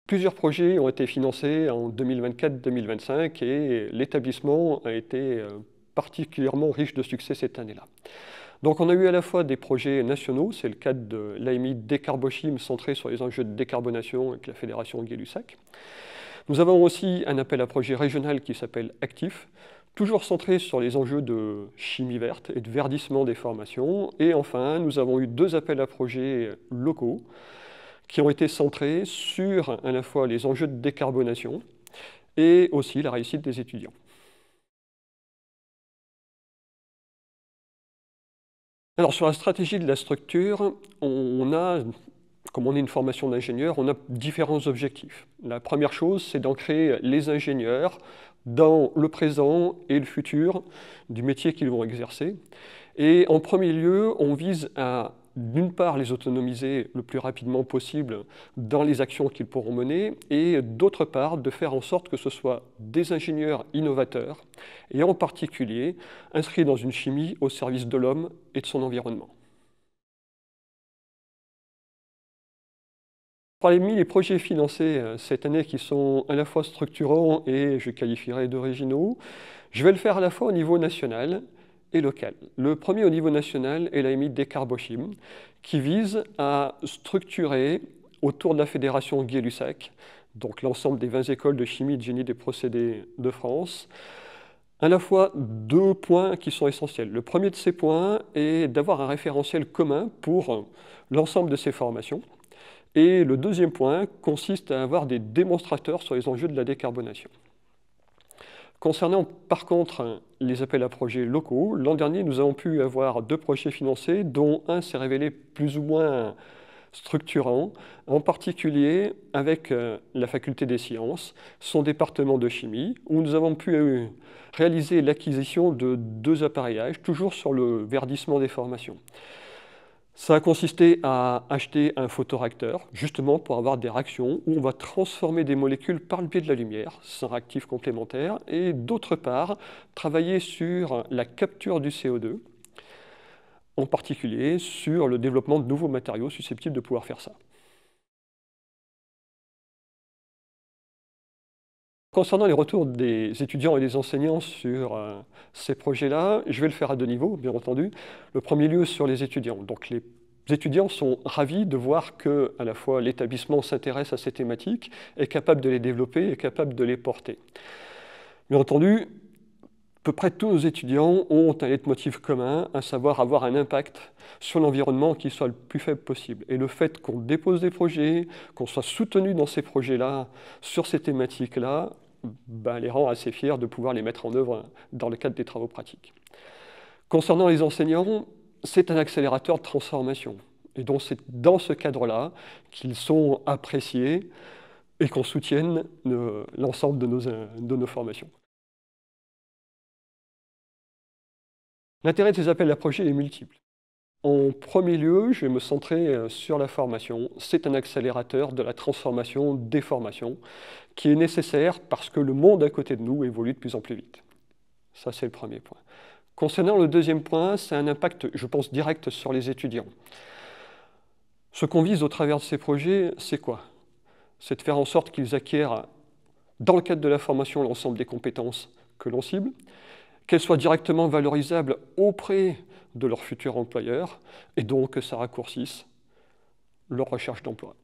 Plusieurs projets ont été financés en 2024-2025 et l'établissement a été particulièrement riche de succès cette année-là. Donc on a eu à la fois des projets nationaux, c'est le cas de l'AMI Décarbochim centré sur les enjeux de décarbonation avec la Fédération Gay-Lussac. Nous avons aussi un appel à projet régional qui s'appelle Actif, toujours centré sur les enjeux de chimie verte et de verdissement des formations. Et enfin, nous avons eu 2 appels à projets locaux qui ont été centrés sur à la fois les enjeux de décarbonation et aussi la réussite des étudiants. Alors sur la stratégie de la structure, on a, comme on est une formation d'ingénieur, on a différents objectifs. La première chose, c'est d'ancrer les ingénieurs dans le présent et le futur du métier qu'ils vont exercer. Et en premier lieu, on vise à, d'une part, les autonomiser le plus rapidement possible dans les actions qu'ils pourront mener, et d'autre part, de faire en sorte que ce soit des ingénieurs innovateurs, et en particulier inscrits dans une chimie au service de l'homme et de son environnement. Parmi les projets financés cette année qui sont à la fois structurants et je qualifierais d'originaux, je vais le faire à la fois au niveau national et local. Le premier au niveau national est l'AMI Décarbochim, qui vise à structurer autour de la Fédération Gay-Lussac, donc l'ensemble des 20 écoles de chimie et de génie des procédés de France, à la fois 2 points qui sont essentiels. Le premier de ces points est d'avoir un référentiel commun pour l'ensemble de ces formations. Et le deuxième point consiste à avoir des démonstrateurs sur les enjeux de la décarbonation. Concernant par contre les appels à projets locaux, l'an dernier nous avons pu avoir 2 projets financés dont un s'est révélé plus ou moins structurant, en particulier avec la faculté des sciences, son département de chimie, où nous avons pu réaliser l'acquisition de 2 appareillages, toujours sur le verdissement des formations. Ça a consisté à acheter un photoréacteur, justement pour avoir des réactions où on va transformer des molécules par le biais de la lumière, c'est un réactif complémentaire, et d'autre part, travailler sur la capture du CO2, en particulier sur le développement de nouveaux matériaux susceptibles de pouvoir faire ça. Concernant les retours des étudiants et des enseignants sur ces projets-là, je vais le faire à 2 niveaux, bien entendu. Le premier lieu sur les étudiants. Donc les étudiants sont ravis de voir que à la fois l'établissement s'intéresse à ces thématiques, est capable de les développer, est capable de les porter. Bien entendu, à peu près tous nos étudiants ont un leitmotiv commun, à savoir avoir un impact sur l'environnement qui soit le plus faible possible. Et le fait qu'on dépose des projets, qu'on soit soutenu dans ces projets-là, sur ces thématiques-là, les rend assez fiers de pouvoir les mettre en œuvre dans le cadre des travaux pratiques. Concernant les enseignants, c'est un accélérateur de transformation. Et donc c'est dans ce cadre-là qu'ils sont appréciés et qu'on soutienne l'ensemble de nos formations. L'intérêt de ces appels à projets est multiple. En premier lieu, je vais me centrer sur la formation. C'est un accélérateur de la transformation des formations qui est nécessaire parce que le monde à côté de nous évolue de plus en plus vite. Ça, c'est le premier point. Concernant le deuxième point, c'est un impact, je pense, direct sur les étudiants. Ce qu'on vise au travers de ces projets, c'est quoi? C'est de faire en sorte qu'ils acquièrent, dans le cadre de la formation, l'ensemble des compétences que l'on cible, qu'elles soient directement valorisables auprès de leur futur employeur, et donc que ça raccourcisse leur recherche d'emploi.